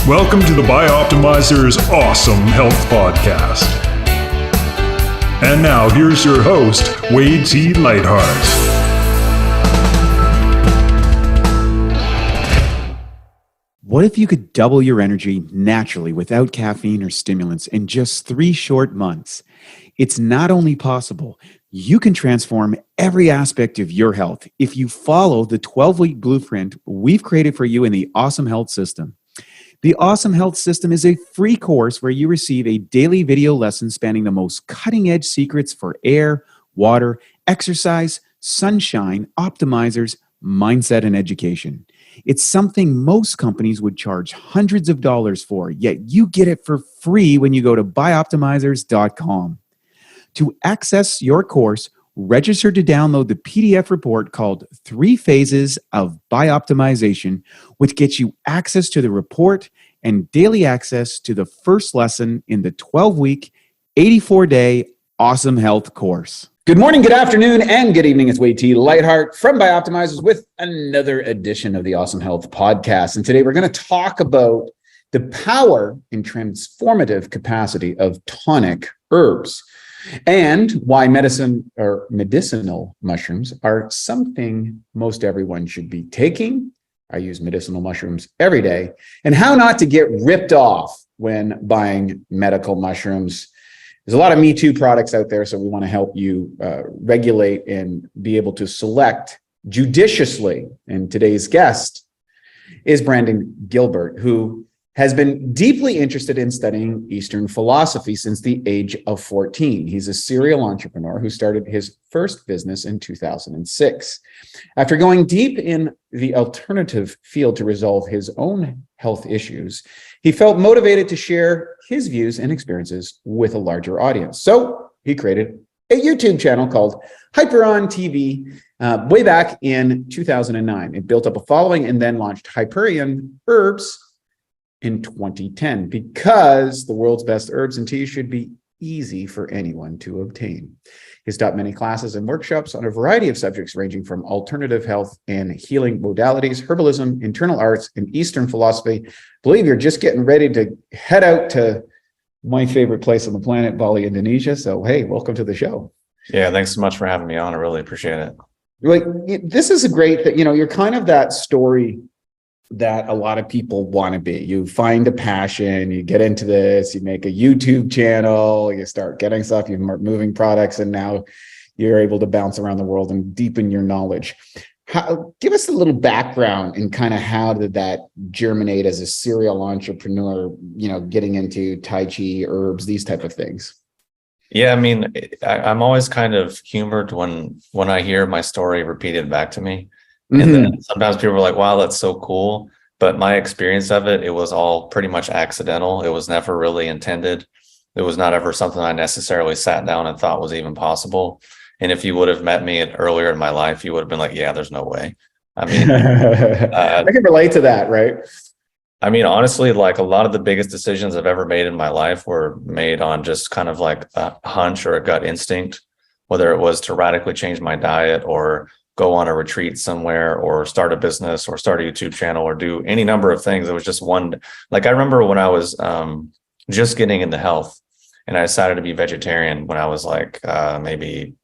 Welcome to the Bioptimizer's Awesome Health Podcast. And now here's your host, Wade T. Lightheart. What if you could double your energy naturally without caffeine or stimulants in just 3 short months? It's not only possible, you can transform every aspect of your health if you follow the 12-week blueprint we've created for you in the Awesome Health System. The Awesome Health System is a free course where you receive a daily video lesson spanning the most cutting-edge secrets for air, water, exercise, sunshine, optimizers, mindset, and education. It's something most companies would charge hundreds of dollars for, yet you get it for free when you go to bioptimizers.com. To access your course, register to download the PDF report called 3 Phases of Bioptimization, which gets you access to the report and daily access to the first lesson in the 12-week, 84-day Awesome Health course. Good morning, good afternoon, and good evening. It's Wade T. Lightheart from Bioptimizers with another edition of the Awesome Health Podcast. And today we're going to talk about the power and transformative capacity of tonic herbs, and why medicinal mushrooms are something most everyone should be taking. I use medicinal mushrooms every day, and how not to get ripped off when buying medical mushrooms. There's a lot of Me Too products out there, so we want to help you regulate and be able to select judiciously. And today's guest is Brandon Gilbert, who has been deeply interested in studying Eastern philosophy since the age of 14. He's a serial entrepreneur who started his first business in 2006. After going deep in the alternative field to resolve his own health issues, he felt motivated to share his views and experiences with a larger audience. So he created a YouTube channel called Hyperion TV way back in 2009. It built up a following and then launched Hyperion Herbs in 2010, because the world's best herbs and teas should be easy for anyone to obtain. He's taught many classes and workshops on a variety of subjects ranging from alternative health and healing modalities, herbalism, internal arts, and Eastern philosophy. I believe you're just getting ready to head out to my favorite place on the planet, Bali, Indonesia. So, hey, welcome to the show. Yeah, thanks so much for having me on. I really appreciate it. Like, this is a great thing. You're kind of that story that a lot of people want to be. You find a passion, you get into this, you make a YouTube channel, you start getting stuff, you start moving products, and now you're able to bounce around the world and deepen your knowledge. Give us a little background in kind of how did that germinate as a serial entrepreneur, getting into Tai Chi, herbs, these type of things. Yeah, I mean, I'm always kind of humored when I hear my story repeated back to me. And then sometimes people are like, wow, that's so cool. But my experience of it was all pretty much accidental. It was never really intended. It was not ever something I necessarily sat down and thought was even possible. And if you would have met me earlier in my life, you would have been like, yeah, there's no way. I mean, I can relate to that, right? I mean, honestly, like a lot of the biggest decisions I've ever made in my life were made on just kind of like a hunch or a gut instinct, whether it was to radically change my diet or go on a retreat somewhere or start a business or start a YouTube channel or do any number of things. It was just one, like I remember when I was just getting into health and I decided to be vegetarian when I was like maybe,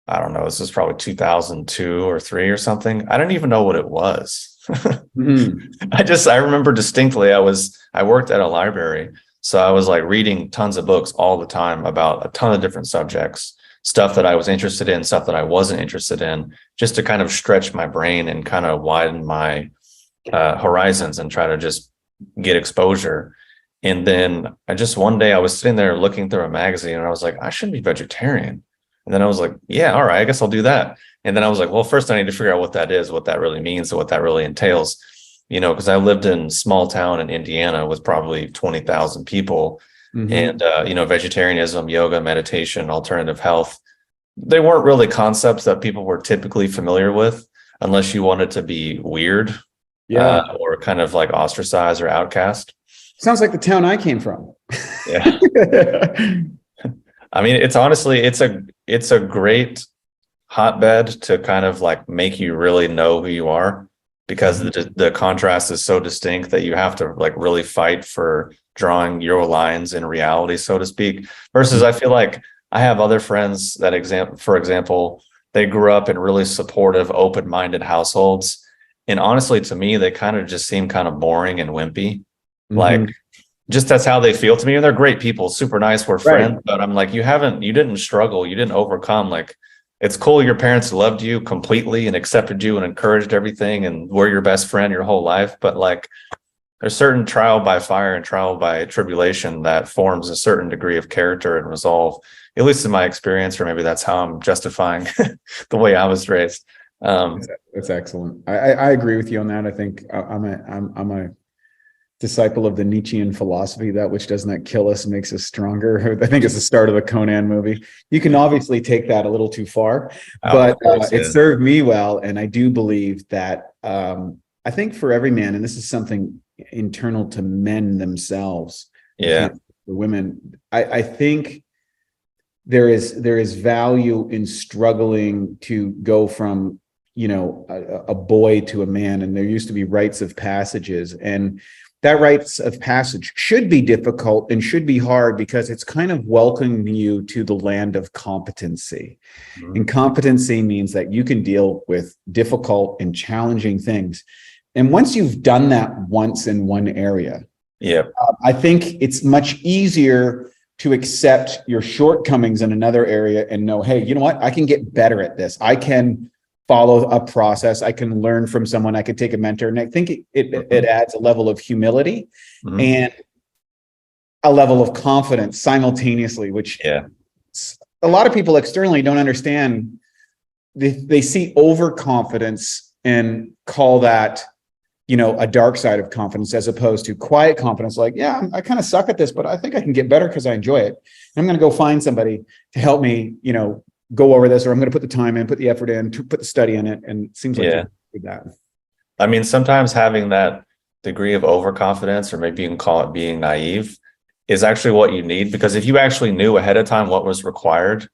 I don't know, this was probably 2002 or 3 or something. I didn't even know what it was. I remember distinctly, I worked at a library. So I was like reading tons of books all the time about a ton of different subjects, stuff that I was interested in, stuff that I wasn't interested in, just to kind of stretch my brain and kind of widen my horizons and try to just get exposure. And then one day I was sitting there looking through a magazine and I was like, I should be vegetarian. And then I was like, yeah, all right, I guess I'll do that. And then I was like, well, first I need to figure out what that is, what that really means, and what that really entails, because I lived in a small town in Indiana with probably 20,000 people. And, vegetarianism, yoga, meditation, alternative health, they weren't really concepts that people were typically familiar with unless you wanted to be weird or kind of like ostracized or outcast. Sounds like the town I came from. Yeah. I mean, it's honestly, it's a great hotbed to kind of like make you really know who you are. because the contrast is so distinct that you have to like really fight for drawing your lines in reality, so to speak. Versus I feel like I have other friends that for example, they grew up in really supportive, open-minded households. And honestly, to me, they kind of just seem kind of boring and wimpy. Like, just that's how they feel to me. And they're great people, super nice, we're friends. But I'm like, you didn't struggle, you didn't overcome. Like, it's cool your parents loved you completely and accepted you and encouraged everything and were your best friend your whole life. But like, there's certain trial by fire and trial by tribulation that forms a certain degree of character and resolve, at least in my experience, or maybe that's how I'm justifying the way I was raised. That's excellent. I agree with you on that. I think I'm a disciple of the Nietzschean philosophy, that which does not kill us makes us stronger. I think it's the start of the Conan movie. You can obviously take that a little too far, but it served me well. And I do believe that I think for every man, and this is something internal to men themselves, for women, I think there is value in struggling to go from a boy to a man, and there used to be rites of passages, and that rites of passage should be difficult and should be hard because it's kind of welcoming you to the land of competency. And competency means that you can deal with difficult and challenging things. And once you've done that once in one area, I think it's much easier to accept your shortcomings in another area and know, hey, you know what? I can get better at this. I can follow a process. I can learn from someone. I could take a mentor. And I think it adds a level of humility and a level of confidence simultaneously, which a lot of people externally don't understand. They see overconfidence and call that, a dark side of confidence, as opposed to quiet confidence. Like, I kind of suck at this, but I think I can get better because I enjoy it. And I'm going to go find somebody to help me, go over this, or I'm going to put the time in, put the effort in, to put the study in it. And it seems like that. I mean, sometimes having that degree of overconfidence, or maybe you can call it being naive, is actually what you need. Because if you actually knew ahead of time what was required to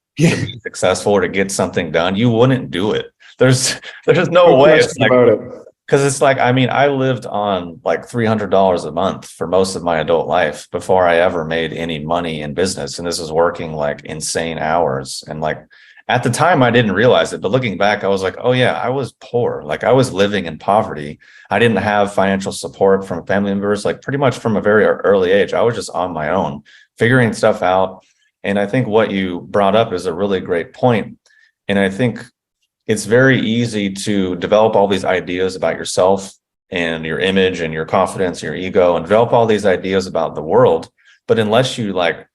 be successful or to get something done, you wouldn't do it. There's no way. It's like, because it's like, I mean, I lived on like $300 a month for most of my adult life before I ever made any money in business. And this was working like insane hours. And like, at the time, I didn't realize it, but looking back, I was like, oh yeah, I was poor. Like, I was living in poverty. I didn't have financial support from family members, like pretty much from a very early age. I was just on my own, figuring stuff out. And I think what you brought up is a really great point. And I think it's very easy to develop all these ideas about yourself and your image and your confidence, your ego, and develop all these ideas about the world. But unless you like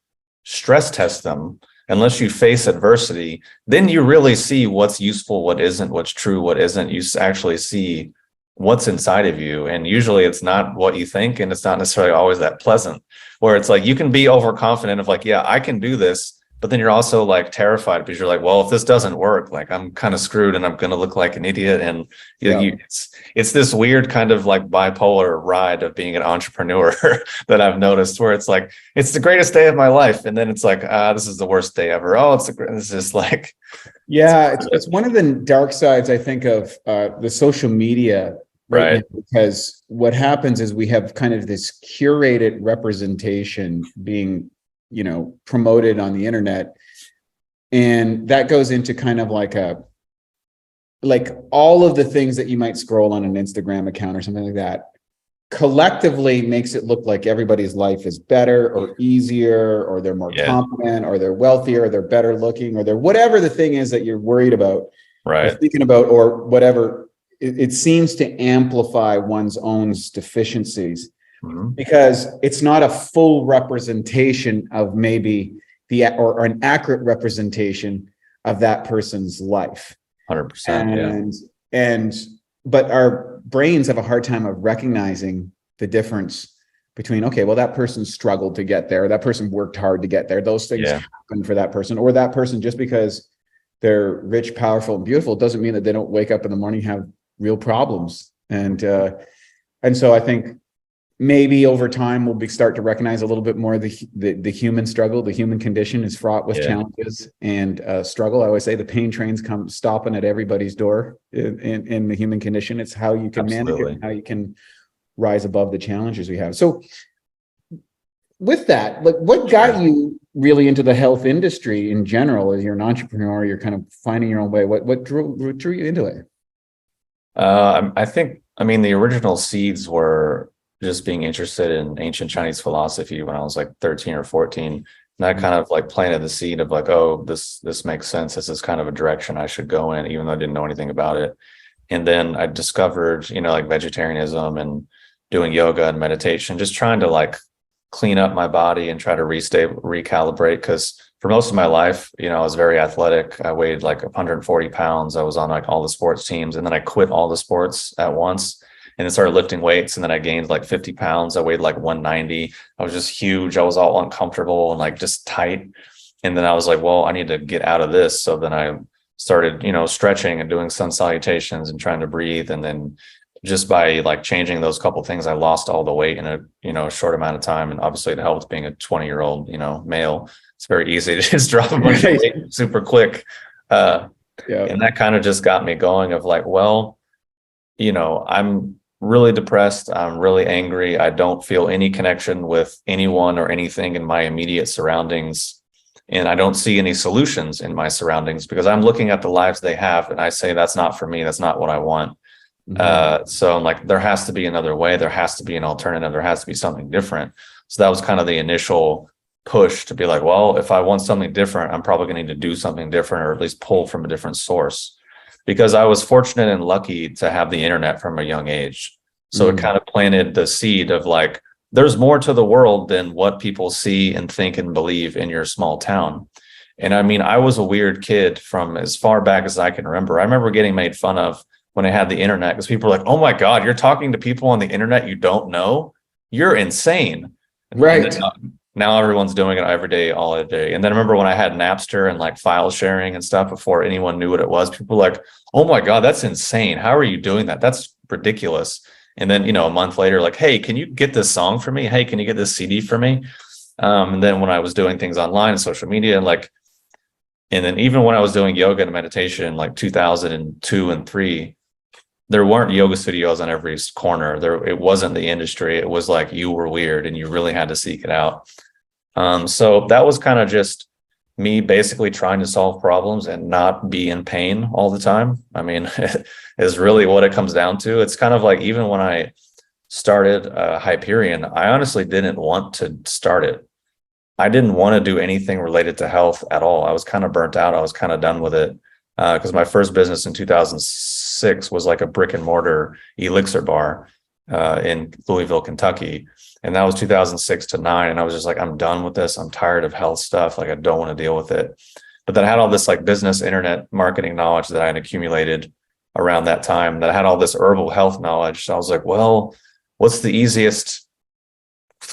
stress test them, unless you face adversity, then you really see what's useful, what isn't, what's true, what isn't. You actually see what's inside of you. And usually it's not what you think, and it's not necessarily always that pleasant, where it's like you can be overconfident of like, I can do this. But then you're also like terrified because you're like, well, if this doesn't work, like I'm kind of screwed and I'm going to look like an idiot. And it's this weird kind of like bipolar ride of being an entrepreneur that I've noticed, where it's like, it's the greatest day of my life. And then it's like, this is the worst day ever. Oh, it's just like. It's one of the dark sides, I think, of the social media. Right. Now, because what happens is we have kind of this curated representation being promoted on the internet, and that goes into kind of like all of the things that you might scroll on an Instagram account or something like that collectively makes it look like everybody's life is better or easier, or they're more confident, or they're wealthier, or they're better looking, or they're whatever the thing is that you're worried about, or thinking about, or whatever. It seems to amplify one's own deficiencies, because it's not a full representation of maybe or an accurate representation of that person's life. 100%. But our brains have a hard time of recognizing the difference between, okay, well, that person struggled to get there, that person worked hard to get there. Those things happen for that person, or that person, just because they're rich, powerful, and beautiful, doesn't mean that they don't wake up in the morning and have real problems. And so I think maybe over time we'll start to recognize a little bit more the human struggle. The human condition is fraught with challenges and struggle. I always say the pain trains come stopping at everybody's door in the human condition. It's how you can manage it, and how you can rise above the challenges we have. So with that, like, what got you really into the health industry in general? As you're an entrepreneur, you're kind of finding your own way. What drew you into it? I mean, the original seeds were just being interested in ancient Chinese philosophy when I was like 13 or 14. And that kind of like planted the seed of like, oh, this makes sense. This is kind of a direction I should go in, even though I didn't know anything about it. And then I discovered, like vegetarianism and doing yoga and meditation, just trying to like clean up my body and try to recalibrate. Because for most of my life, I was very athletic. I weighed like 140 pounds. I was on like all the sports teams. And then I quit all the sports at once and then started lifting weights. And then I gained like 50 pounds. I weighed like 190. I was just huge. I was all uncomfortable and like just tight. And then I was like, well, I need to get out of this. So then I started, stretching and doing sun salutations and trying to breathe. And then just by like changing those couple of things, I lost all the weight in a short amount of time. And obviously it helped being a 20-year-old, male. It's very easy to just drop a bunch of weight super quick. And that kind of just got me going of like, well, I'm really depressed. I'm really angry. I don't feel any connection with anyone or anything in my immediate surroundings. And I don't see any solutions in my surroundings because I'm looking at the lives they have. And I say, that's not for me. That's not what I want. So I'm like, there has to be another way. There has to be an alternative. There has to be something different. So that was kind of the initial push to be like, well, if I want something different, I'm probably going to need to do something different, or at least pull from a different source, because I was fortunate and lucky to have the internet from a young age. So it kind of planted the seed of like, there's more to the world than what people see and think and believe in your small town. And I mean, I was a weird kid from as far back as I can remember. I remember getting made fun of when I had the internet because people were like, oh my God, you're talking to people on the internet you don't know? You're insane. Right. Now everyone's doing it every day, all day. And then I remember when I had Napster and like file sharing and stuff before anyone knew what it was, people were like, oh my God, that's insane. How are you doing that? That's ridiculous. And then, a month later, like, hey, can you get this song for me? Hey, can you get this CD for me? And then when I was doing things online and social media, and then even when I was doing yoga and meditation in like 2002 and 3, there weren't yoga studios on every corner. It wasn't the industry. It was like you were weird and you really had to seek it out. So that was kind of just me basically trying to solve problems and not be in pain all the time. I mean, is really what it comes down to. It's kind of like even when I started Hyperion, I honestly didn't want to start it. I didn't want to do anything related to health at all. I was kind of burnt out. I was kind of done with it because my first business in 2006 was like a brick and mortar elixir bar in Louisville, Kentucky. And that was 2006 to 9. And I was just like, I'm done with this. I'm tired of health stuff. Like, I don't want to deal with it. But then I had all this like business internet marketing knowledge that I had accumulated around that time, that I had all this herbal health knowledge. So I was like, well, what's the easiest,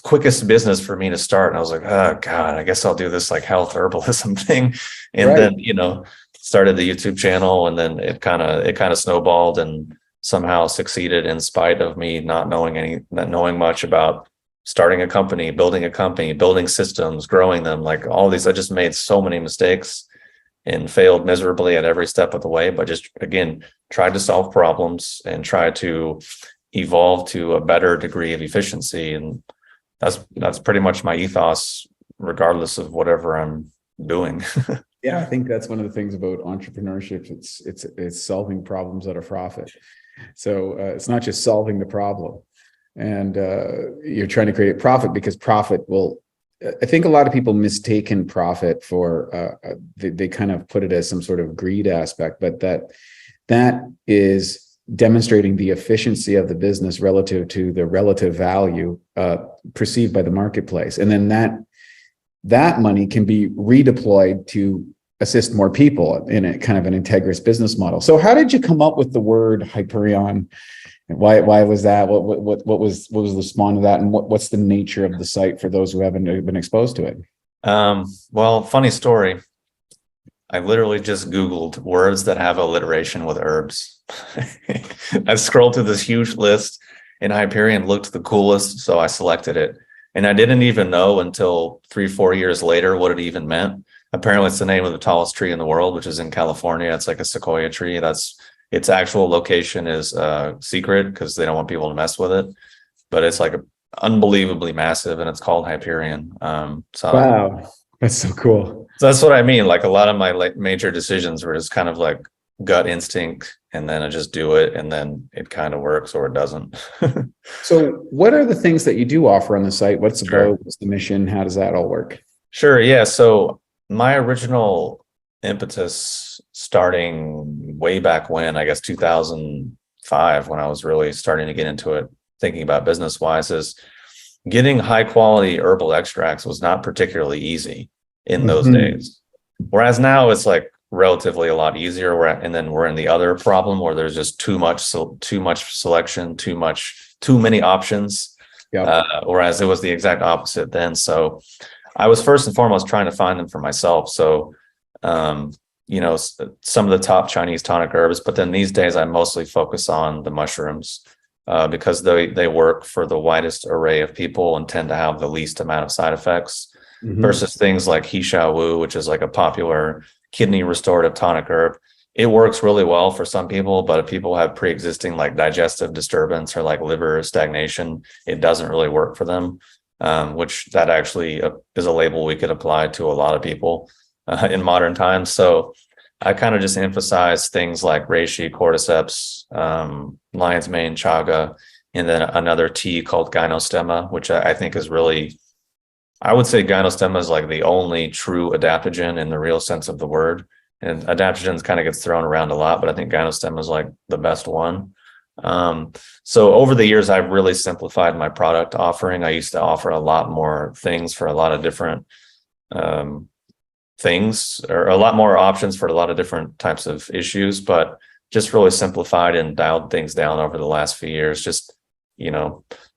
quickest business for me to start? And I was like, oh God, I guess I'll do this like health herbalism thing. And then, started the YouTube channel, and then it kind of snowballed and somehow succeeded in spite of me not knowing much about starting a company, building systems, growing them, like all these. I just made so many mistakes and failed miserably at every step of the way, but just, again, tried to solve problems and try to evolve to a better degree of efficiency. And that's pretty much my ethos, regardless of whatever I'm doing. Yeah, I think that's one of the things about entrepreneurship. It's solving problems at a profit. So it's not just solving the problem, and you're trying to create profit, because profit will. I think a lot of people mistaken profit for they kind of put it as some sort of greed aspect, but that is demonstrating the efficiency of the business relative to the relative value perceived by the marketplace, and then that money can be redeployed to assist more people in a kind of an integrous business model. So how did you come up with the word Hyperion? And why was that? What was the spawn of that? And what's the nature of the site for those who haven't been exposed to it? Well, funny story. I literally just Googled words that have alliteration with herbs. I scrolled through this huge list, and Hyperion looked the coolest, so I selected it. And I didn't even know until 3-4 years later what it even meant. Apparently, it's the name of the tallest tree in the world, which is in California. It's like a sequoia tree. That's its actual location is secret because they don't want people to mess with it. But it's like unbelievably massive, and it's called Hyperion. Wow, that's so cool. So that's what I mean. Like a lot of my like major decisions were just kind of like gut instinct, and then I just do it, and then it kind of works or it doesn't. So what are the things that you do offer on the site? What's the Sure. about? What's the mission? How does that all work? Sure. Yeah. So my original impetus starting way back when, I guess 2005, when I was really starting to get into it, thinking about business wise, is getting high quality herbal extracts was not particularly easy in those days. Whereas now it's like relatively a lot easier. And then we're in the other problem where there's just too much selection, too many options. Yeah. Whereas it was the exact opposite then. So I was first and foremost trying to find them for myself. So, some of the top Chinese tonic herbs, but then these days I mostly focus on the mushrooms because they work for the widest array of people and tend to have the least amount of side effects versus things like He Shao Wu, which is like a popular kidney restorative tonic herb. It works really well for some people, but if people have pre-existing like digestive disturbance or like liver stagnation, it doesn't really work for them. Which that actually is a label we could apply to a lot of people in modern times. So I kind of just emphasize things like reishi, cordyceps, lion's mane, chaga, and then another tea called gynostemma, which I think is really, I would say gynostemma is like the only true adaptogen in the real sense of the word. And adaptogens kind of gets thrown around a lot, but I think gynostemma is like the best one. So over the years, I've really simplified my product offering. I used to offer a lot more things for a lot of different things, or a lot more options for a lot of different types of issues, but just really simplified and dialed things down over the last few years, just,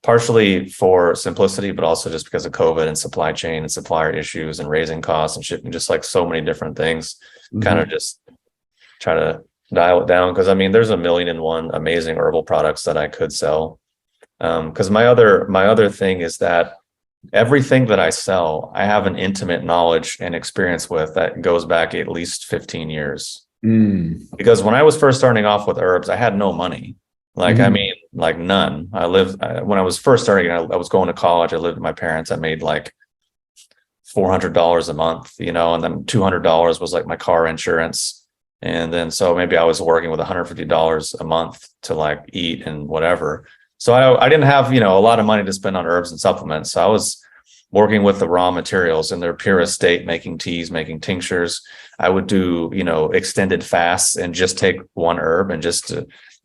partially for simplicity, but also just because of COVID and supply chain and supplier issues and raising costs and shipping, just like so many different things, kind of just try to dial it down. Because I mean, there's 1,000,001 amazing herbal products that I could sell. Because my other thing is that everything that I sell, I have an intimate knowledge and experience with that goes back at least 15 years. Because when I was first starting off with herbs, I had no money. Like, I mean, like none. When I was first starting, I was going to college. I lived with my parents. I made like $400 a month, and then $200 was like my car insurance. And then, so maybe I was working with $150 a month to like eat and whatever. So I didn't have, a lot of money to spend on herbs and supplements. So I was working with the raw materials in their purest state, making teas, making tinctures. I would do, extended fasts and just take one herb and just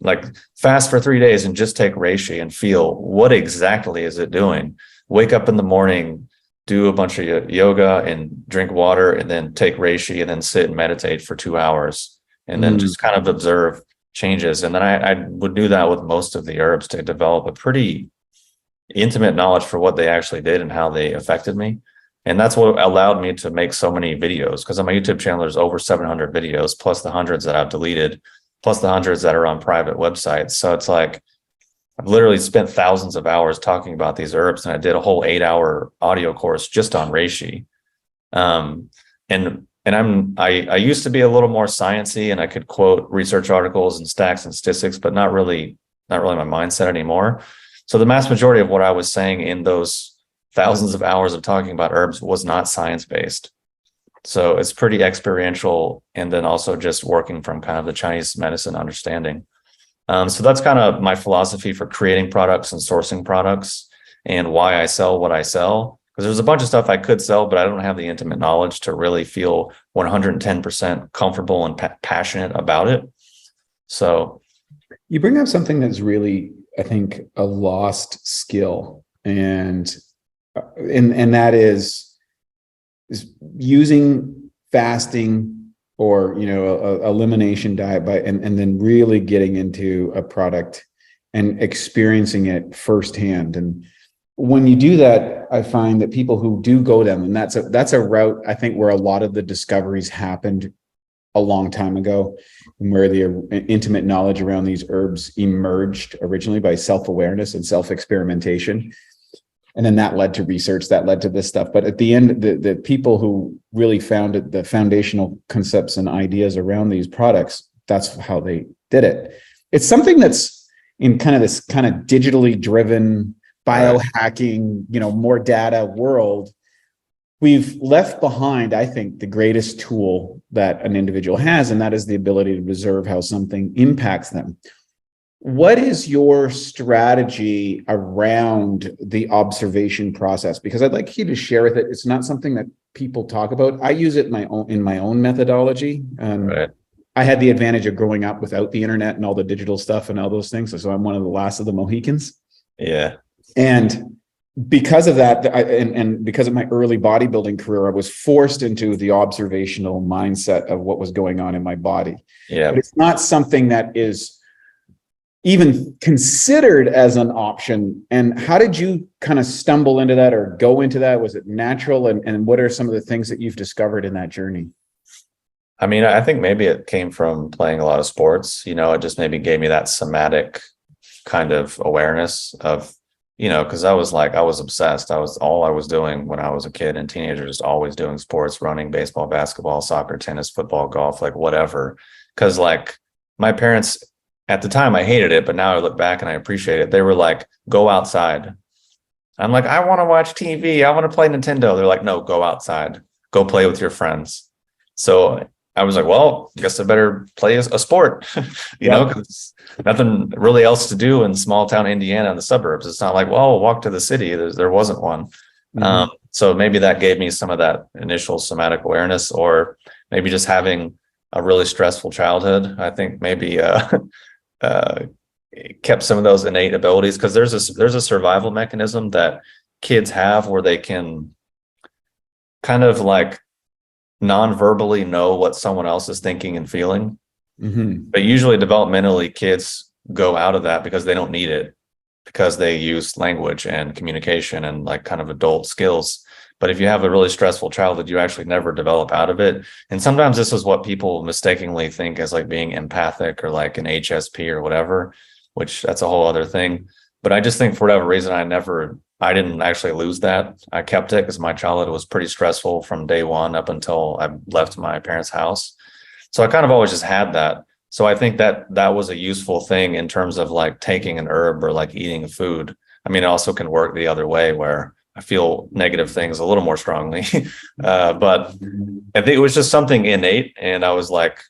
like fast for 3 days and just take reishi and feel what exactly is it doing. Wake up in the morning, do a bunch of yoga and drink water, and then take reishi and then sit and meditate for 2 hours and then just kind of observe changes. And then I would do that with most of the herbs to develop a pretty intimate knowledge for what they actually did and how they affected me. And that's what allowed me to make so many videos, because on my YouTube channel, there's over 700 videos, plus the hundreds that I've deleted, plus the hundreds that are on private websites. So it's like, I've literally spent thousands of hours talking about these herbs, and I did a whole 8-hour audio course just on reishi. I used to be a little more sciencey, and I could quote research articles and stacks and statistics, but not really my mindset anymore. So the mass majority of what I was saying in those thousands of hours of talking about herbs was not science-based. So it's pretty experiential, and then also just working from kind of the Chinese medicine understanding. So that's kind of my philosophy for creating products and sourcing products, and why I sell what I sell. Because there's a bunch of stuff I could sell, but I don't have the intimate knowledge to really feel 110% comfortable and passionate about it. So you bring up something that's really, I think, a lost skill, and that is using fasting or elimination diet and then really getting into a product and experiencing it firsthand. And when you do that, I find that people who do go down, and that's a route, I think, where a lot of the discoveries happened a long time ago, and where the intimate knowledge around these herbs emerged originally by self-awareness and self-experimentation. And then that led to research, that led to this stuff. But at the end, the people who really founded the foundational concepts and ideas around these products, that's how they did it. It's something that's in kind of this kind of digitally driven biohacking, more data world. We've left behind, I think, the greatest tool that an individual has, and that is the ability to observe how something impacts them. What is your strategy around the observation process? Because I'd like you to share with it. It's not something that people talk about. I use it in my own methodology. Right. I had the advantage of growing up without the internet and all the digital stuff and all those things. So I'm one of the last of the Mohicans. Yeah. And because of that, and because of my early bodybuilding career, I was forced into the observational mindset of what was going on in my body. Yeah. But it's not something that is even considered as an option. And how did you kind of stumble into that or go into that? Was it natural? And what are some of the things that you've discovered in that journey? I mean, I think maybe it came from playing a lot of sports. It just maybe gave me that somatic kind of awareness of, because I was obsessed. All I was doing when I was a kid and teenager, just always doing sports, running, baseball, basketball, soccer, tennis, football, golf, like whatever. Because like my parents, at the time, I hated it, but now I look back and I appreciate it. They were like, go outside. I'm like, I want to watch TV. I want to play Nintendo. They're like, no, go outside. Go play with your friends. So I was like, well, I guess I better play a sport, because nothing really else to do in small town Indiana in the suburbs. It's not like, well, I'll walk to the city. There wasn't one. Mm-hmm. So maybe that gave me some of that initial somatic awareness, or maybe just having a really stressful childhood. I think maybe kept some of those innate abilities, because there's a survival mechanism that kids have where they can kind of like non-verbally know what someone else is thinking and feeling. Mm-hmm. But usually developmentally, kids go out of that because they don't need it, because they use language and communication and like kind of adult skills. But if you have a really stressful childhood, you actually never develop out of it. And sometimes this is what people mistakenly think as like being empathic or like an HSP or whatever, which that's a whole other thing. But I just think for whatever reason, I didn't actually lose that. I kept it because my childhood was pretty stressful from day one up until I left my parents' house. So I kind of always just had that. So I think that was a useful thing in terms of like taking an herb or like eating a food. I mean, it also can work the other way where I feel negative things a little more strongly. But I think it was just something innate. And I was like,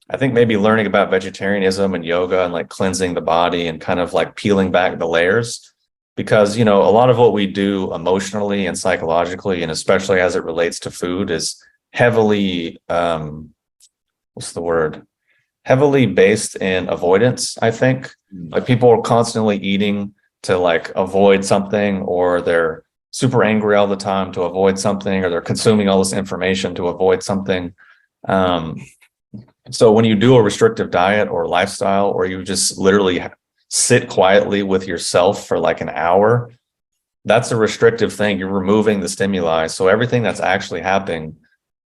I think maybe learning about vegetarianism and yoga and like cleansing the body and kind of like peeling back the layers. Because, a lot of what we do emotionally and psychologically, and especially as it relates to food, is heavily, heavily based in avoidance, I think. Like people are constantly eating to like avoid something, or they're super angry all the time to avoid something, or they're consuming all this information to avoid something. So when you do a restrictive diet or lifestyle, or you just literally sit quietly with yourself for like an hour, that's a restrictive thing. You're removing the stimuli. So everything that's actually happening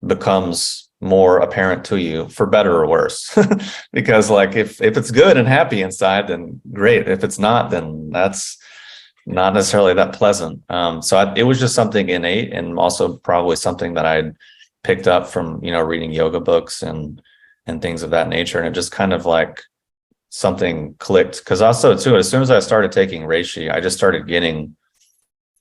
becomes more apparent to you, for better or worse. Because like if it's good and happy inside, then great. If it's not, then that's not necessarily that pleasant. It was just something innate, and also probably something that I'd picked up from, reading yoga books and things of that nature. And it just kind of like something clicked, because also too, as soon as I started taking Reishi, I just started getting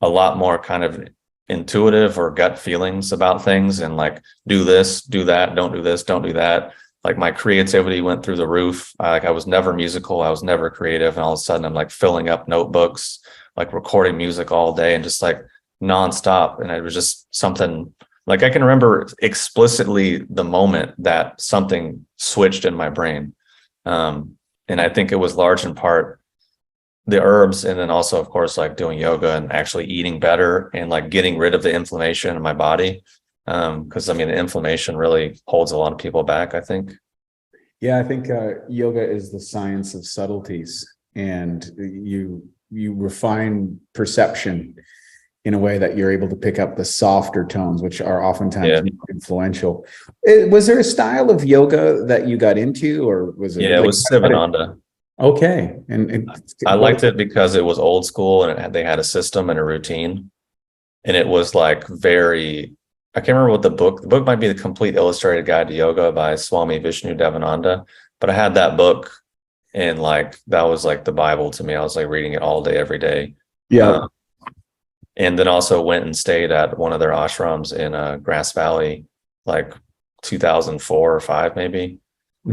a lot more kind of intuitive or gut feelings about things, and like, do this, do that, don't do this, don't do that. Like my creativity went through the roof. I was never musical, I was never creative, and all of a sudden I'm like filling up notebooks, like recording music all day and just like nonstop. And it was just something like, I can remember explicitly the moment that something switched in my brain. And I think it was large in part the herbs, and then also, of course, like doing yoga and actually eating better and like getting rid of the inflammation in my body. Because the inflammation really holds a lot of people back, I think. Yeah, I think yoga is the science of subtleties, and you refine perception in a way that you're able to pick up the softer tones, which are oftentimes more influential. Was there a style of yoga that you got into, or was it? Yeah, it was Sivananda. Okay. I liked it because it was old school and they had a system and a routine. And it was like very, I can't remember what the book might be The Complete Illustrated Guide to Yoga by Swami Vishnu Devananda. But I had that book and like, that was like the Bible to me. I was like reading it all day, every day. Yeah. And then also went and stayed at one of their ashrams in Grass Valley, like 2004 or 5 maybe,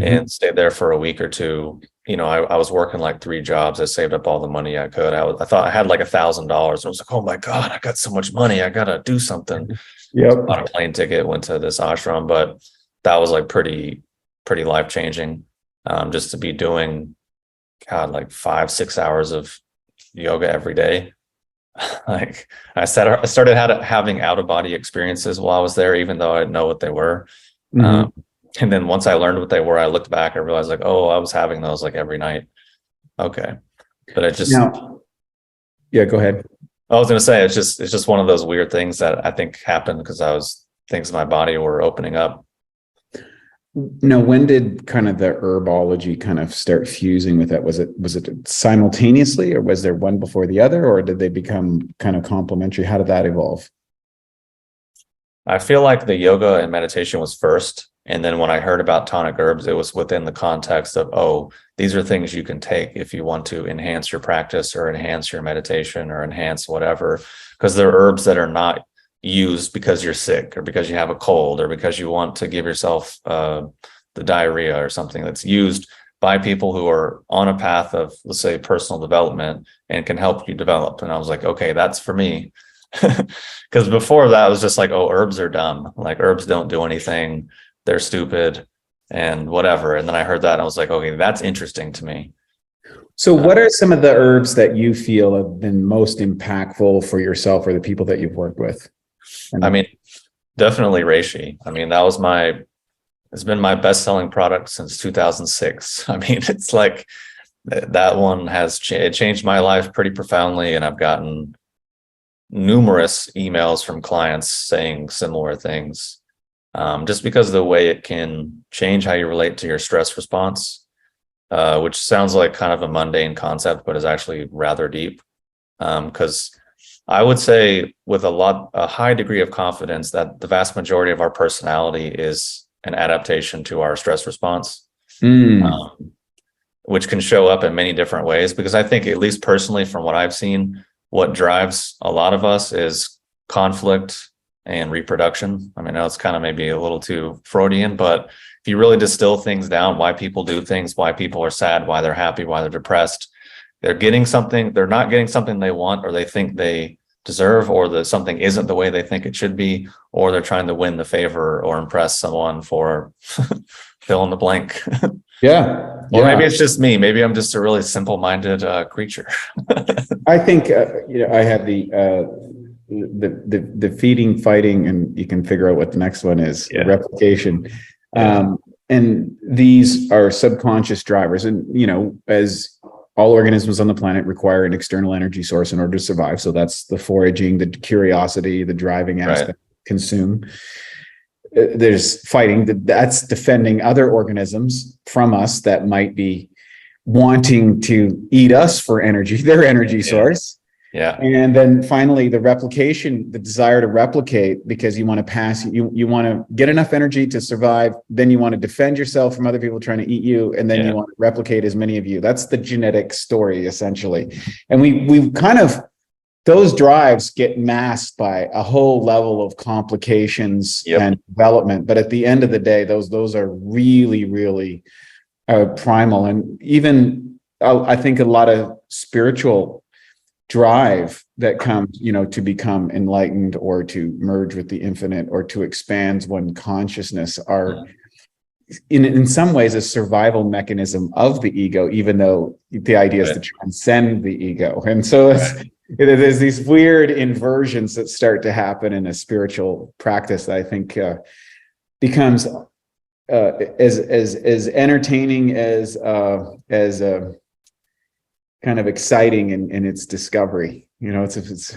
and stayed there for a week or two. You know, I was working like 3 jobs. I saved up all the money I could. I thought I had like $1,000. I was like, oh my God, I got so much money. I got to do something. Yep. Bought a plane ticket, went to this ashram, but that was like pretty life-changing. Just to be doing, God, like 5-6 hours of yoga every day. Like I started having out-of-body experiences while I was there, even though I didn't know what they were. And then once I learned what they were, I looked back and realized like, oh, I was having those like every night. Okay. But it just, yeah, go ahead. I was going to say, it's just one of those weird things that I think happened because things in my body were opening up. Now, when did kind of the herbology kind of start fusing with that? Was it simultaneously, or was there one before the other, or did they become kind of complementary? How did that evolve? I feel like the yoga and meditation was first. And then when I heard about tonic herbs, it was within the context of, oh, these are things you can take if you want to enhance your practice or enhance your meditation or enhance whatever, because there are herbs that are not used because you're sick or because you have a cold or because you want to give yourself the diarrhea or something. That's used by people who are on a path of, let's say, personal development and can help you develop. And I was like, okay, that's for me. Because before that, I was just like, oh, herbs are dumb. Like herbs don't do anything. They're stupid and whatever. And then I heard that and I was like, okay, that's interesting to me. So what are some of the herbs that you feel have been most impactful for yourself or the people that you've worked with? I mean, definitely reishi. I mean, it's been my best-selling product since 2006. I mean, it's like that one has it changed my life pretty profoundly. And I've gotten numerous emails from clients saying similar things, just because of the way it can change how you relate to your stress response, which sounds like kind of a mundane concept, but is actually rather deep. Because I would say with a high degree of confidence that the vast majority of our personality is an adaptation to our stress response, which can show up in many different ways. Because I think, at least personally, from what I've seen, what drives a lot of us is conflict and reproduction. I mean, I know it's kind of maybe a little too Freudian, but if you really distill things down, why people do things, why people are sad, why they're happy, why they're depressed, they're not getting something they want or they think they deserve, or that something isn't the way they think it should be, or they're trying to win the favor or impress someone for fill in the blank. Yeah. Or maybe it's just me. Maybe I'm just a really simple-minded creature. I think I have the feeding, fighting, and you can figure out what the next one is. Yeah. Replication. Yeah. And these are subconscious drivers, and as all organisms on the planet require an external energy source in order to survive. So that's the foraging, the curiosity, the driving aspect, right. Consume. There's fighting, that's defending other organisms from us that might be wanting to eat us for energy, their energy source. Yeah. And then finally, the replication, the desire to replicate, because you want to pass, you want to get enough energy to survive. Then you want to defend yourself from other people trying to eat you. And then you want to replicate as many of you. That's the genetic story, essentially. And we kind of, those drives get masked by a whole level of complications and development. But at the end of the day, those are really, really primal. And even I think a lot of spiritual drive that comes, to become enlightened or to merge with the infinite or to expand one consciousness are in some ways a survival mechanism of the ego, even though the idea is to transcend the ego. And so there's these weird inversions that start to happen in a spiritual practice that I think becomes as entertaining as kind of exciting in its discovery. It's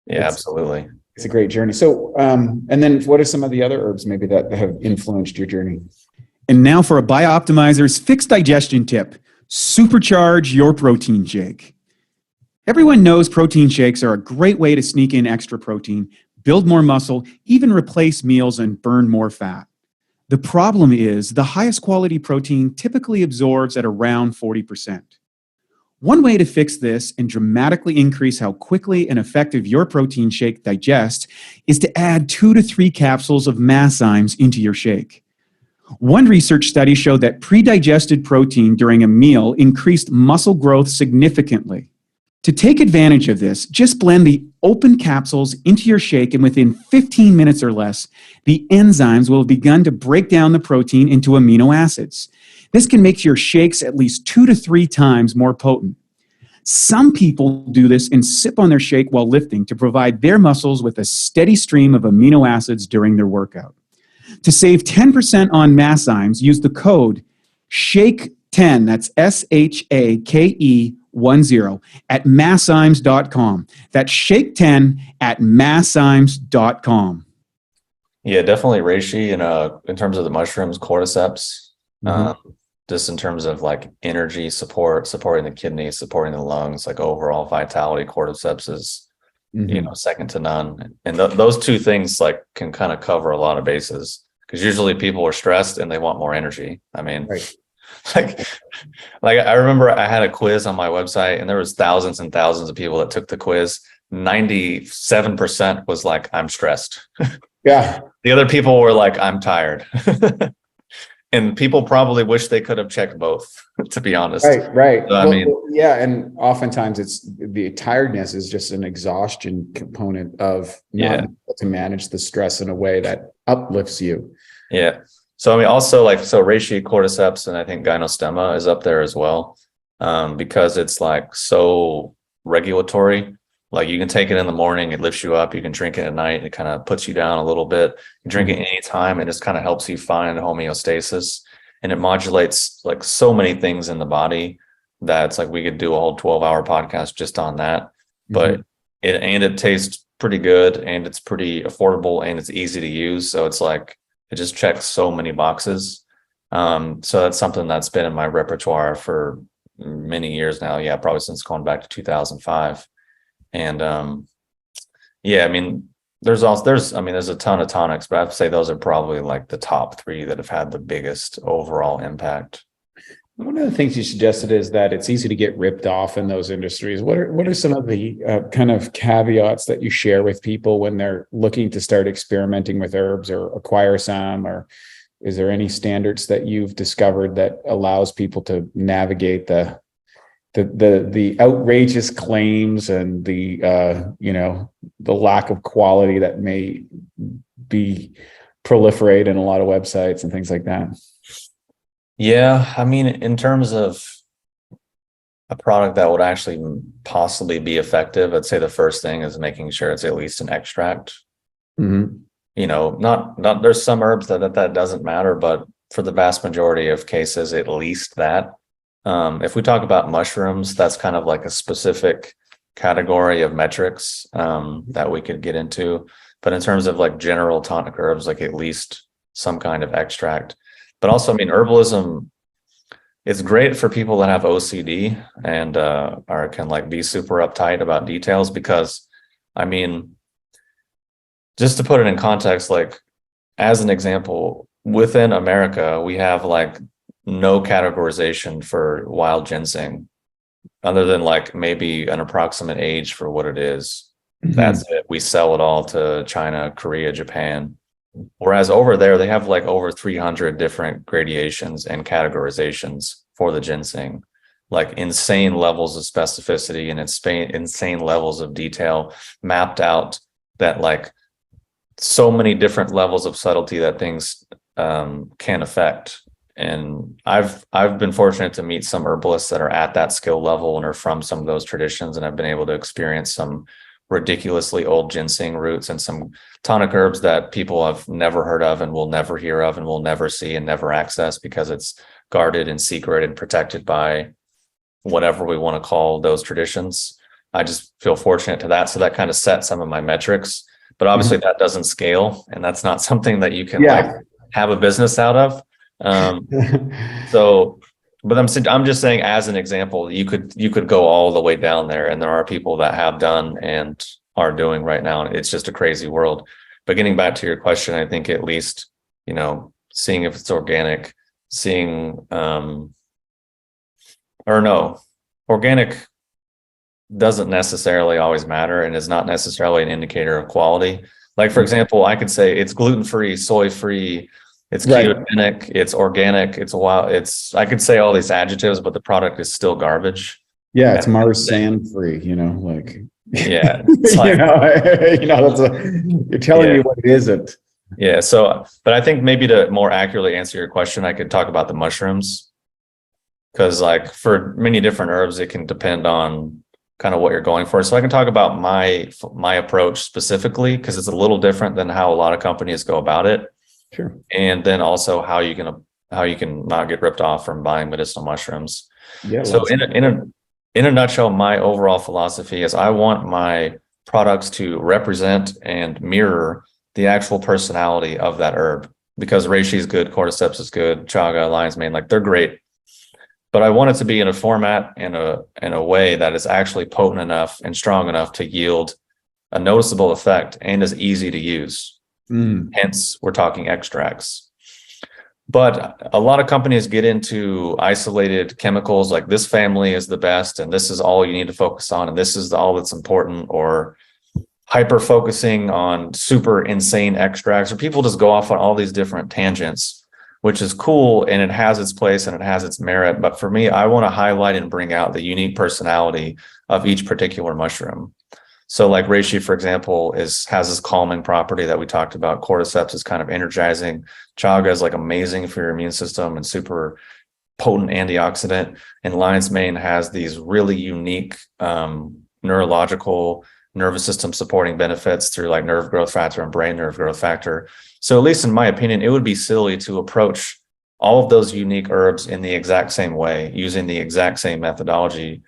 Yeah, absolutely. It's a great journey. So, and then what are some of the other herbs maybe that have influenced your journey? And now for a Bioptimizer's fixed digestion tip: supercharge your protein shake. Everyone knows protein shakes are a great way to sneak in extra protein, build more muscle, even replace meals and burn more fat. The problem is the highest quality protein typically absorbs at around 40%. One way to fix this and dramatically increase how quickly and effective your protein shake digests is to add 2 to 3 capsules of Masszymes into your shake. One research study showed that pre-digested protein during a meal increased muscle growth significantly. To take advantage of this, just blend the open capsules into your shake, and within 15 minutes or less, the enzymes will have begun to break down the protein into amino acids. This can make your shakes at least 2 to 3 times more potent. Some people do this and sip on their shake while lifting to provide their muscles with a steady stream of amino acids during their workout. To save 10% on Masszymes, use the code SHAKE10, that's SHAKE10, at Masszymes.com. That's SHAKE10 at Masszymes.com. Yeah, definitely reishi. And in terms of the mushrooms, cordyceps, just in terms of like energy support, supporting the kidneys, supporting the lungs, like overall vitality, cordyceps is, second to none. And those two things like can kind of cover a lot of bases, because usually people are stressed and they want more energy. I mean, right. like I remember I had a quiz on my website and there was thousands and thousands of people that took the quiz. 97% was like, I'm stressed. Yeah. The other people were like, I'm tired. And people probably wish they could have checked both, to be honest. Right. So, yeah. And oftentimes it's the tiredness is just an exhaustion component of not being able to manage the stress in a way that uplifts you. Yeah. So, I mean, also reishi, cordyceps, and I think gynostemma is up there as well, because it's like so regulatory. Like you can take it in the morning, it lifts you up. You can drink it at night, it kind of puts you down a little bit. You drink it anytime, it just kind of helps you find homeostasis. And it modulates like so many things in the body that it's like we could do a whole 12-hour podcast just on that. But it tastes pretty good, and it's pretty affordable, and it's easy to use. So it's like it just checks so many boxes. So that's something that's been in my repertoire for many years now. Yeah, probably since going back to 2005. And I mean, there's a ton of tonics, but I have to say those are probably like the top 3 that have had the biggest overall impact. One of the things you suggested is that it's easy to get ripped off in those industries. What are some of the kind of caveats that you share with people when they're looking to start experimenting with herbs or acquire some? Or is there any standards that you've discovered that allows people to navigate the outrageous claims and the lack of quality that may be proliferate in a lot of websites and things like that? Yeah, I mean, in terms of a product that would actually possibly be effective, I'd say the first thing is making sure it's at least an extract. Not there's some herbs that doesn't matter, but for the vast majority of cases, at least that. If we talk about mushrooms, that's kind of like a specific category of metrics that we could get into. But in terms of like general tonic herbs, like at least some kind of extract. But also, I mean, herbalism is great for people that have OCD and can like be super uptight about details, because, I mean, just to put it in context, like as an example, within America, we have like no categorization for wild ginseng other than like maybe an approximate age for what it is. That's it. We sell it all to China, Korea, Japan. Whereas over there, they have like over 300 different gradations and categorizations for the ginseng, like insane levels of specificity and insane levels of detail mapped out, that like so many different levels of subtlety that things can affect. And I've been fortunate to meet some herbalists that are at that skill level and are from some of those traditions, and I've been able to experience some ridiculously old ginseng roots and some tonic herbs that people have never heard of and will never hear of and will never see and never access, because it's guarded and secret and protected by whatever we want to call those traditions. I just feel fortunate to that. So that kind of set some of my metrics, but obviously that doesn't scale, and that's not something that you can like have a business out of. But I'm just saying, as an example, you could go all the way down there, and there are people that have done and are doing right now. And it's just a crazy world. But getting back to your question, I think at least, seeing if it's organic, organic doesn't necessarily always matter and is not necessarily an indicator of quality. Like, for example, I could say it's gluten-free, soy-free, it's ketogenic, it's organic, I could say all these adjectives, but the product is still garbage. Yeah, it's Mars sand free, like. Yeah. It's like, you're telling me what it isn't. Yeah. So, but I think maybe to more accurately answer your question, I could talk about the mushrooms, because like for many different herbs, it can depend on kind of what you're going for. So I can talk about my approach specifically, because it's a little different than how a lot of companies go about it. Sure. And then also how you can not get ripped off from buying medicinal mushrooms. Yeah. So in a nutshell, my overall philosophy is I want my products to represent and mirror the actual personality of that herb, because reishi is good, cordyceps is good, chaga, lion's mane, like they're great. But I want it to be in a format and in a way that is actually potent enough and strong enough to yield a noticeable effect and is easy to use. Hence, we're talking extracts. But a lot of companies get into isolated chemicals, like this family is the best, and this is all you need to focus on, and this is all that's important, or hyper focusing on super insane extracts, or people just go off on all these different tangents, which is cool and it has its place and it has its merit. But for me, I want to highlight and bring out the unique personality of each particular mushroom. So like reishi, for example, has this calming property that we talked about. Cordyceps is kind of energizing. Chaga is like amazing for your immune system and super potent antioxidant. And lion's mane has these really unique neurological nervous system supporting benefits through like nerve growth factor and brain nerve growth factor. So at least in my opinion, it would be silly to approach all of those unique herbs in the exact same way, using the exact same methodology,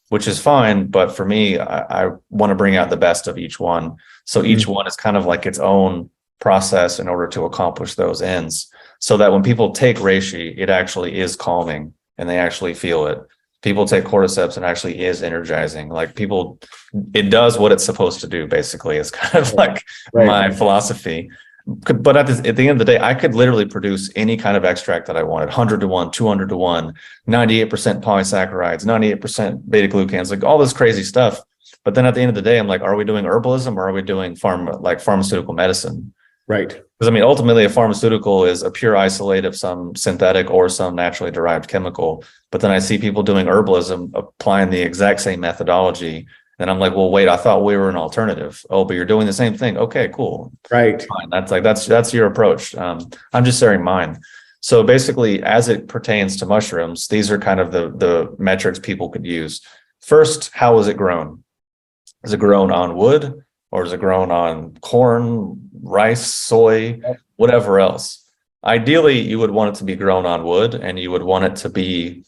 which is fine. But for me, I want to bring out the best of each one. So each one is kind of like its own process in order to accomplish those ends, so that when people take reishi, it actually is calming and they actually feel it. People take cordyceps and actually is energizing. Like it does what it's supposed to do, basically. It's kind of like my philosophy. But at the end of the day, I could literally produce any kind of extract that I wanted, 100 to 1, 200 to 1, 98% polysaccharides, 98% beta glucans, like all this crazy stuff. But then at the end of the day, I'm like, are we doing herbalism or are we doing pharmaceutical medicine? Right. Because I mean, ultimately, a pharmaceutical is a pure isolate of some synthetic or some naturally derived chemical. But then I see people doing herbalism, applying the exact same methodology. And I'm like, well, wait, I thought we were an alternative. Oh, but you're doing the same thing. Okay, cool. Right. Fine. That's your approach. I'm just sharing mine. So basically, as it pertains to mushrooms, these are kind of the metrics people could use. First, how is it grown? Is it grown on wood, or is it grown on corn, rice, soy, whatever else? Ideally, you would want it to be grown on wood, and you would want it to be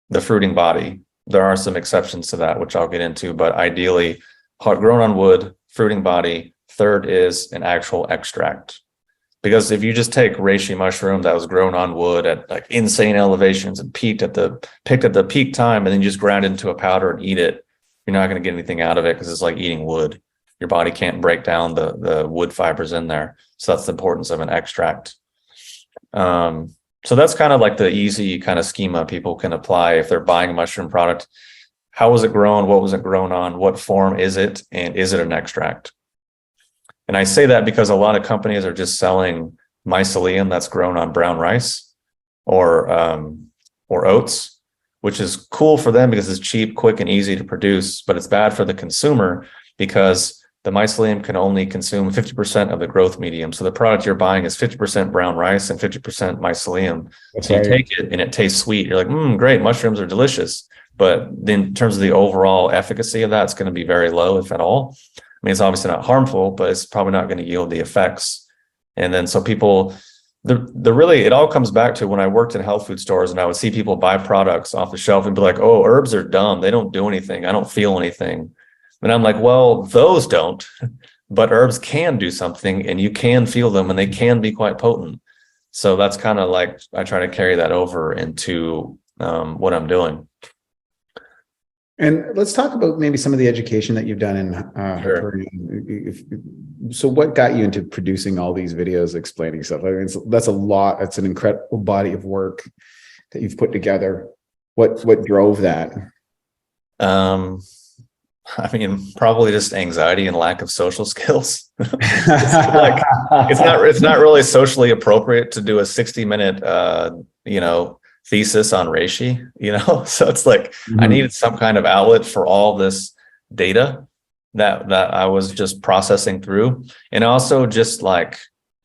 the fruiting body. There are some exceptions to that, which I'll get into, but ideally, grown on wood, fruiting body. Third is an actual extract. Because if you just take reishi mushroom that was grown on wood at like insane elevations and picked at the peak time, and then you just ground it into a powder and eat it, you're not going to get anything out of it, because it's like eating wood. Your body can't break down the wood fibers in there. So that's the importance of an extract. So that's kind of like the easy kind of schema people can apply if they're buying a mushroom product. How was it grown? What was it grown on? What form is it? And is it an extract? And I say that because a lot of companies are just selling mycelium that's grown on brown rice or oats, which is cool for them because it's cheap, quick, and easy to produce, but it's bad for the consumer because the mycelium can only consume 50% of the growth medium. So the product you're buying is 50% brown rice and 50% mycelium. That's so you take it and it tastes sweet. You're like, great, mushrooms are delicious. But in terms of the overall efficacy of that, it's going to be very low, if at all. I mean, it's obviously not harmful, but it's probably not going to yield the effects. And then so people, it all comes back to when I worked in health food stores and I would see people buy products off the shelf and be like, oh, herbs are dumb. They don't do anything. I don't feel anything. And I'm like, well, those don't, but herbs can do something, and you can feel them, and they can be quite potent. So that's kind of like, I try to carry that over into what I'm doing. And let's talk about maybe some of the education that you've done in Hyperion. So what got you into producing all these videos explaining stuff? I mean, that's a lot. It's an incredible body of work that you've put together. What drove that? I mean, probably just anxiety and lack of social skills. It's not really socially appropriate to do a 60-minute thesis on Reishi, so it's like, I needed some kind of outlet for all this data that I was just processing through. And also just like,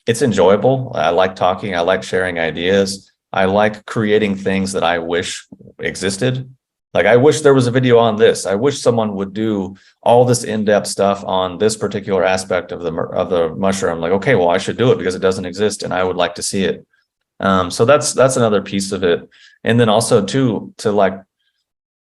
it's enjoyable. I like talking. I like sharing ideas. I like creating things that I wish existed. Like, I wish there was a video on this. I wish someone would do all this in-depth stuff on this particular aspect of the mushroom. Like, okay, well, I should do it because it doesn't exist, and I would like to see it. So that's another piece of it. And then also too, to like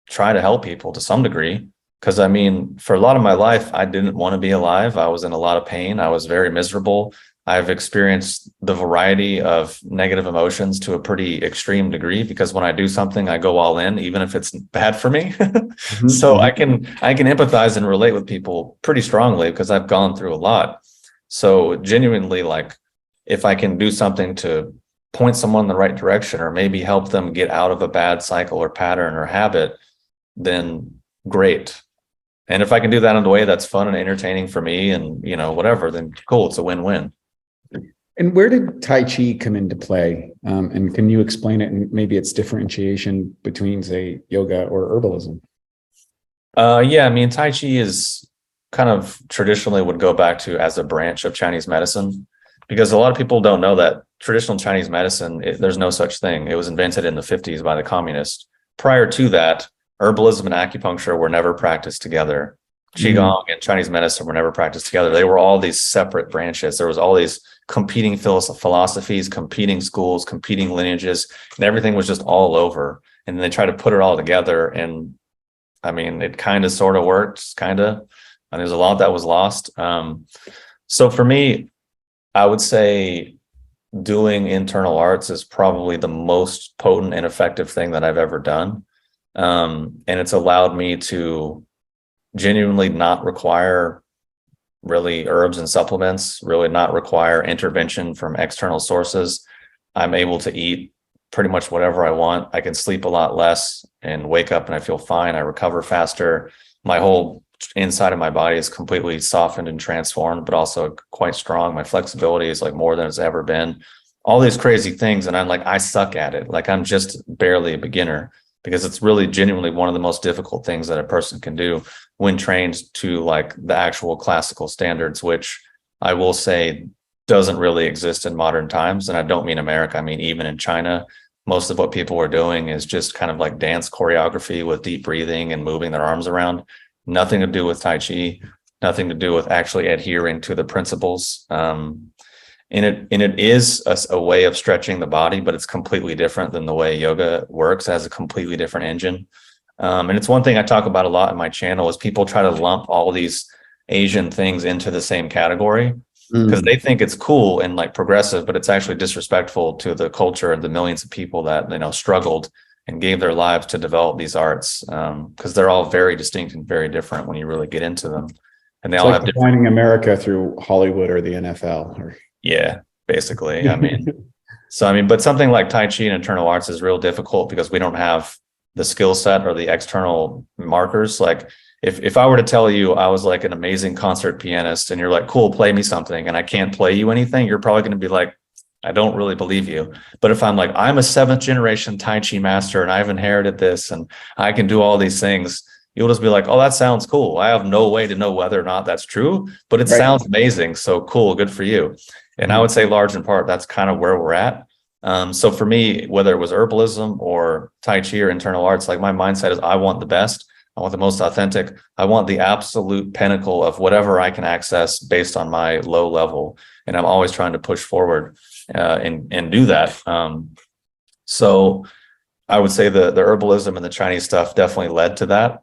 try to help people to some degree. Because I mean, for a lot of my life, I didn't want to be alive. I was in a lot of pain. I was very miserable. I've experienced the variety of negative emotions to a pretty extreme degree, because when I do something, I go all in, even if it's bad for me. So I can empathize and relate with people pretty strongly because I've gone through a lot. So genuinely, like, if I can do something to point someone in the right direction, or maybe help them get out of a bad cycle or pattern or habit, then great. And if I can do that in a way that's fun and entertaining for me and, whatever, then cool, it's a win-win. And where did Tai Chi come into play? And can you explain it and maybe its differentiation between, say, yoga or herbalism? Yeah, I mean, Tai Chi is kind of traditionally would go back to as a branch of Chinese medicine, because a lot of people don't know that traditional Chinese medicine, there's no such thing. It was invented in the 50s by the communists. Prior to that, herbalism and acupuncture were never practiced together. Qigong and Chinese medicine were never practiced together. They were all these separate branches. There was all these competing philosophies, competing schools, competing lineages, and everything was just all over. And they tried to put it all together. And I mean, it kind of sort of worked, kind of. And there's a lot that was lost. So for me, I would say doing internal arts is probably the most potent and effective thing that I've ever done. And it's allowed me to genuinely not require really herbs and supplements, really not require intervention from external sources. I'm able to eat pretty much whatever I want. I can sleep a lot less and wake up and I feel fine. I recover faster. My whole inside of my body is completely softened and transformed, but also quite strong. My flexibility is like more than it's ever been. All these crazy things. And I'm like, I suck at it. Like, I'm just barely a beginner, because it's really genuinely one of the most difficult things that a person can do when trained to like the actual classical standards, which I will say doesn't really exist in modern times. And I don't mean America. I mean, even in China, most of what people are doing is just kind of like dance choreography with deep breathing and moving their arms around. Nothing to do with Tai Chi, nothing to do with actually adhering to the principles. And it is a way of stretching the body, but it's completely different than the way yoga works. It has a completely different engine. And it's one thing I talk about a lot in my channel is people try to lump all these Asian things into the same category because they think it's cool and like progressive, but it's actually disrespectful to the culture and the millions of people that, struggled and gave their lives to develop these arts, because they're all very distinct and very different when you really get into them. And they all have defining America through Hollywood or the NFL. Yeah, basically. But something like Tai Chi and internal arts is real difficult because we don't have the skill set or the external markers. Like if I were to tell you I was like an amazing concert pianist and you're like, cool, play me something, and I can't play you anything, you're probably going to be like, I don't really believe you. But if I'm like, I'm a 7th generation Tai Chi master and I've inherited this and I can do all these things, you'll just be like, oh, that sounds cool. I have no way to know whether or not that's true, but it sounds amazing. So cool. Good for you. And I would say large in part, that's kind of where we're at. So for me, whether it was herbalism or Tai Chi or internal arts, like my mindset is I want the best. I want the most authentic. I want the absolute pinnacle of whatever I can access based on my low level. And I'm always trying to push forward and do that. So I would say the herbalism and the Chinese stuff definitely led to that.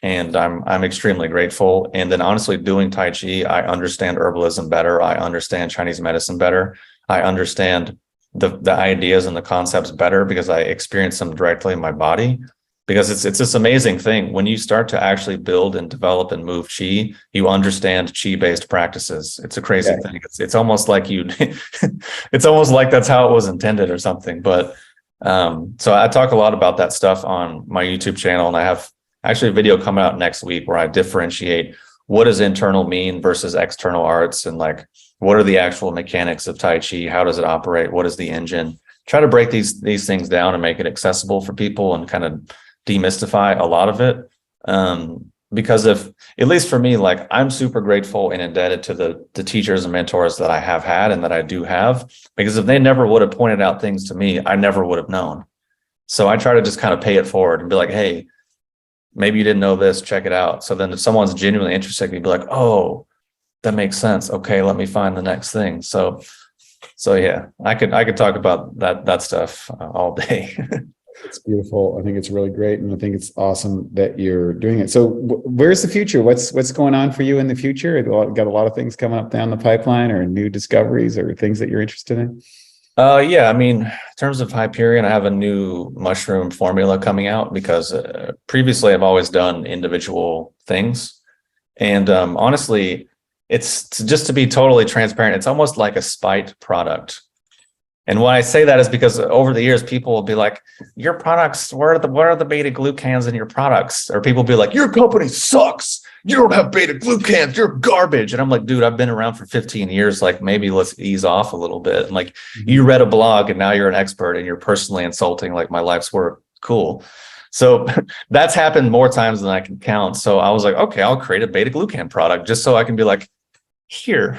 and I'm extremely grateful. And then honestly, doing Tai Chi, I understand herbalism better. I understand Chinese medicine better. I understand the ideas and the concepts better because I experience them directly in my body. Because it's this amazing thing. When you start to actually build and develop and move chi, you understand chi-based practices. It's a crazy thing. It's almost like it's almost like that's how it was intended or something. But so I talk a lot about that stuff on my YouTube channel, and I have actually a video coming out next week where I differentiate what does internal mean versus external arts, and like what are the actual mechanics of Tai Chi? How does it operate? What is the engine? Try to break these things down and make it accessible for people and kind of demystify a lot of it. Because if, at least for me, like I'm super grateful and indebted to the teachers and mentors that I have had and that I do have, because if they never would have pointed out things to me, I never would have known. So I try to just kind of pay it forward and be like, hey, maybe you didn't know this, check it out. So then if someone's genuinely interested, you'd be like, oh, that makes sense. Okay, let me find the next thing. So yeah, I could talk about that stuff all day. It's beautiful. I think it's really great, and I think it's awesome that you're doing it. So, where's the future? What's going on for you in the future? Got a lot of things coming up down the pipeline, or new discoveries, or things that you're interested in? Yeah, I mean, in terms of Hyperion, I have a new mushroom formula coming out because previously I've always done individual things, and honestly, it's just to be totally transparent. It's almost like a spite product. And why I say that is because over the years, people will be like, your products, what are the beta glucans in your products? Or people will be like, your company sucks. You don't have beta glucans. You're garbage. And I'm like, dude, I've been around for 15 years. Like, maybe let's ease off a little bit. And like, you read a blog and now you're an expert and you're personally insulting like my life's work. Cool. So that's happened more times than I can count. So I was like, okay, I'll create a beta glucan product just so I can be like, here,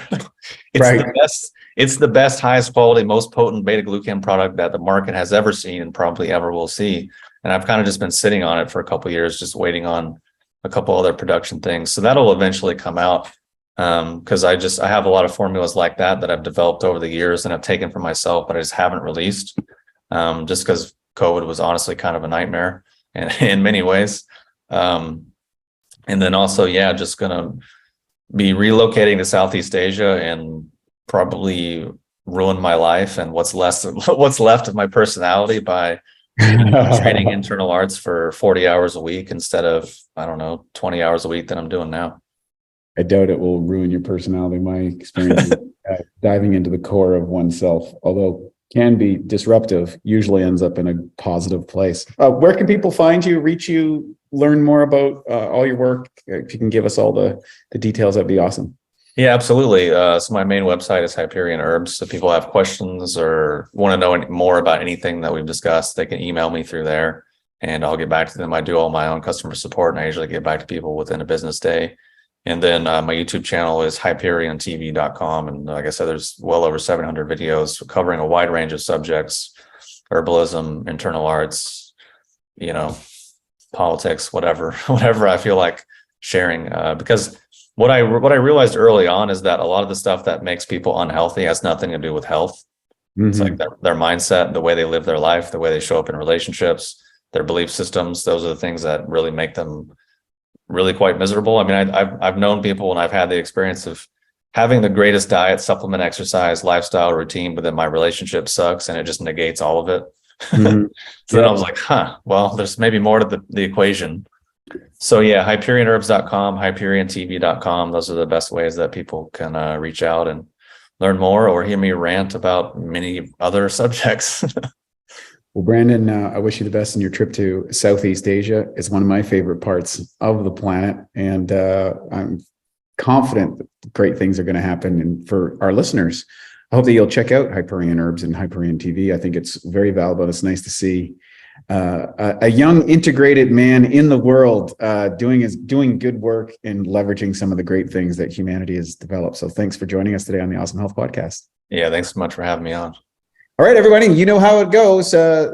it's the best. It's the best, highest quality, most potent beta-glucan product that the market has ever seen and probably ever will see. And I've kind of just been sitting on it for a couple of years, just waiting on a couple other production things. So that'll eventually come out because I have a lot of formulas like that I've developed over the years and I've taken for myself, but I just haven't released just because COVID was honestly kind of a nightmare in many ways. And then also, yeah, just going to be relocating to Southeast Asia and probably ruin my life and what's left of my personality by training internal arts for 40 hours a week instead of, I don't know, 20 hours a week that I'm doing now. I doubt it will ruin your personality. My experience is diving into the core of oneself, although can be disruptive, usually ends up in a positive place. Where can people find you, reach you, learn more about all your work? If you can give us all the details, that'd be awesome. Yeah, absolutely. So my main website is Hyperion Herbs. If people have questions or want to know more about anything that we've discussed, they can email me through there and I'll get back to them. I do all my own customer support and I usually get back to people within a business day. And then my YouTube channel is HyperionTV.com. And like I said, there's well over 700 videos covering a wide range of subjects, herbalism, internal arts, politics, whatever I feel like sharing, because what I realized early on is that a lot of the stuff that makes people unhealthy has nothing to do with health. Mm-hmm. It's like their mindset, the way they live their life, the way they show up in relationships, their belief systems. Those are the things that really make them really quite miserable. I mean, I've known people and I've had the experience of having the greatest diet, supplement, exercise, lifestyle, routine, but then my relationship sucks and it just negates all of it. Mm-hmm. So then I was like, well, there's maybe more to the equation. So yeah, HyperionHerbs.com, HyperionTV.com. Those are the best ways that people can reach out and learn more or hear me rant about many other subjects. Well, Brandon, I wish you the best in your trip to Southeast Asia. It's one of my favorite parts of the planet. And I'm confident that great things are going to happen. And for our listeners, I hope that you'll check out Hyperion Herbs and Hyperion TV. I think it's very valuable. It's nice to see a young integrated man in the world doing good work and leveraging some of the great things that humanity has developed. So thanks for joining us today on the Awesome Health Podcast. Yeah, thanks so much for having me on. All right, everybody, you know how it goes.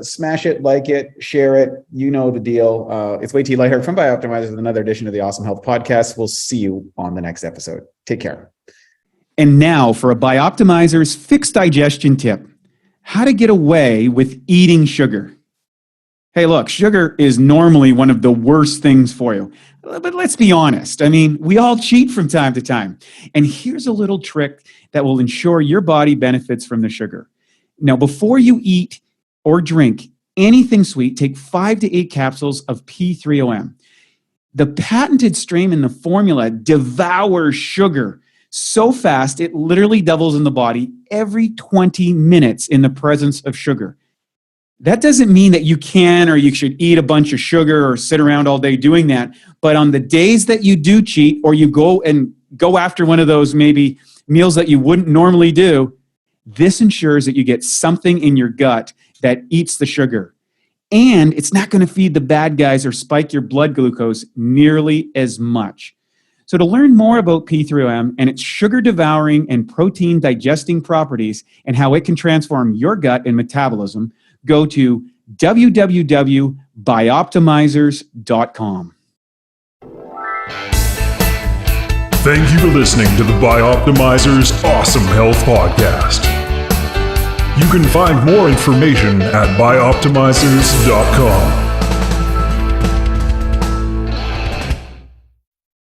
Smash it, like it, share it. You know the deal. It's Wade T. Lightheart from Bioptimizers with another edition of the Awesome Health Podcast. We'll see you on the next episode. Take care. And now for a Bioptimizer's fixed digestion tip: how to get away with eating sugar. Hey, look, sugar is normally one of the worst things for you. But let's be honest. I mean, we all cheat from time to time. And here's a little trick that will ensure your body benefits from the sugar. Now, before you eat or drink anything sweet, take 5 to 8 capsules of P3OM. The patented strain in the formula devours sugar so fast it literally doubles in the body every 20 minutes in the presence of sugar. That doesn't mean that you can or you should eat a bunch of sugar or sit around all day doing that. But on the days that you do cheat or you go after one of those maybe meals that you wouldn't normally do, this ensures that you get something in your gut that eats the sugar. And it's not going to feed the bad guys or spike your blood glucose nearly as much. So to learn more about P3OM and its sugar-devouring and protein-digesting properties and how it can transform your gut and metabolism, go to www.bioptimizers.com. Thank you for listening to the Bioptimizers Awesome Health Podcast. You can find more information at bioptimizers.com.